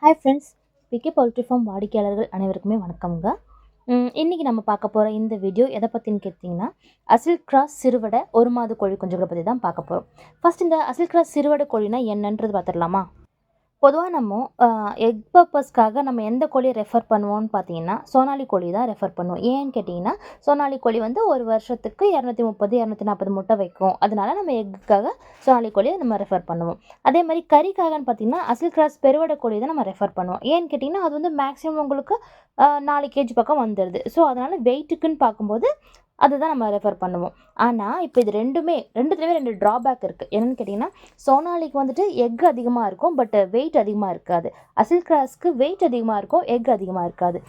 Hi friends, PK poultry farm வாடிக்கையாளர்கள் அனைவருக்குமே வணக்கம்ங்க. இன்றைக்கி நம்ம பார்க்க போகிற இந்த வீடியோ எதை பற்றின்னு கேட்டிங்கன்னா, அசில் கிராஸ் சிறுவடை ஒரு மாத கோழி குஞ்சுகளை பற்றி தான் பார்க்க போகிறோம். ஃபஸ்ட் இந்த அசில் கிராஸ் சிறுவடை கோழினா என்னன்றது பார்த்துடலாமா? பொதுவாக நம்ம எக் பர்பஸ்க்காக நம்ம எந்த கோழியை ரெஃபர் பண்ணுவோம்னு பார்த்தீங்கன்னா, சோனாலி கோழி தான் ரெஃபர் பண்ணுவோம். ஏன்னு கேட்டிங்கன்னா, சோனாலி கோழி வந்து ஒரு வருஷத்துக்கு 230 240 முட்டை வைக்கும். அதனால நம்ம எக்குக்காக சோனாலி கோழியை நம்ம ரெஃபர் பண்ணுவோம். அதே மாதிரி கறிக்காகன்னு பார்த்தீங்கன்னா, அசில் கிராஸ் பெருவடை கோழி தான் நம்ம ரெஃபர் பண்ணுவோம். ஏன்னு கேட்டிங்கன்னா, அது வந்து மேக்ஸிமம் உங்களுக்கு 4 கேஜி பக்கம் வந்துடுது. ஸோ அதனால் வெயிட்டுக்குன்னு பார்க்கும்போது அதுதான் நம்ம ரெஃபர் பண்ணுவோம். ஆனால் இப்போ இது ரெண்டுத்துலேயுமே 2 ட்ராபேக் இருக்குது. என்னென்னு கேட்டிங்கன்னா, சோனாலிக்கு வந்துட்டு எக் அதிகமாக இருக்கும், பட் வெயிட் அதிகமாக இருக்காது. அசில் கிராஸ்க்கு வெயிட் அதிகமாக இருக்கும், எக் அதிகமாக இருக்காது.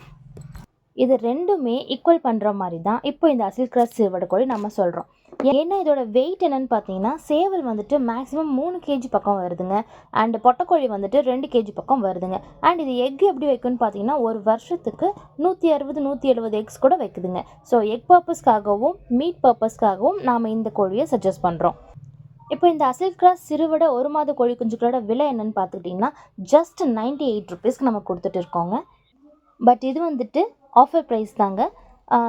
இது ரெண்டுமே ஈக்குவல் பண்ணுற மாதிரி தான் இப்போ இந்த அசில் கிராஸ் சிறுவடை கோழி நம்ம சொல்கிறோம். ஏன்னா இதோட வெயிட் என்னென்னு பார்த்தீங்கன்னா, சேவல் வந்துட்டு மேக்ஸிமம் 3 கேஜி பக்கம் வருதுங்க. அண்ட் பொட்டைக்கோழி வந்துட்டு 2 கேஜி பக்கம் வருதுங்க. அண்ட் இது எக் எப்படி வைக்குன்னு பார்த்தீங்கன்னா, ஒரு வருஷத்துக்கு 160 170 எக்ஸ் கூட வைக்குதுங்க. ஸோ எக் பர்பஸ்க்காகவும் மீட் பர்பஸ்க்காகவும் நாம் இந்த கோழியை சஜஸ்ட் பண்ணுறோம். இப்போ இந்த அசில் கிராஸ் சிறுவடை ஒரு மாத கோழி குஞ்சுகளோட விலை என்னென்னு பார்த்துக்கிட்டிங்கன்னா, ஜஸ்ட் 98 ருபீஸ்க்கு நம்ம கொடுத்துட்டு இருக்கோங்க. பட் இது வந்துட்டு ஆஃபர் ப்ரைஸ் தாங்க.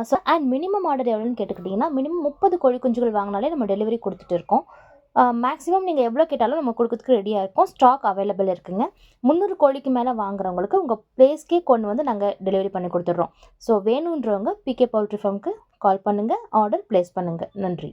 ஸோ அண்ட் மினிமம் ஆர்டர் எவ்வளோன்னு கேட்டுக்கிட்டிங்கன்னா, மினிமம் 30 கோழி குஞ்சுகள் வாங்கினாலே நம்ம டெலிவரி கொடுத்துட்டு இருக்கோம். மேக்ஸிமம் நீங்கள் எவ்வளோ கேட்டாலும் நம்ம கொடுக்கறதுக்கு ரெடியாக இருக்கோம். ஸ்டாக் அவைலபிள் இருக்குங்க. 300 கோழிக்கு மேலே வாங்குறவங்களுக்கு உங்கள் ப்ளேஸ்க்கே கொண்டு வந்து நாங்கள் டெலிவரி பண்ணி கொடுத்துட்றோம். ஸோ வேணுன்றவங்க பிகே பவுல்ட்ரி ஃபார்முக்கு கால் பண்ணுங்கள், ஆர்டர் ப்ளேஸ் பண்ணுங்கள். நன்றி.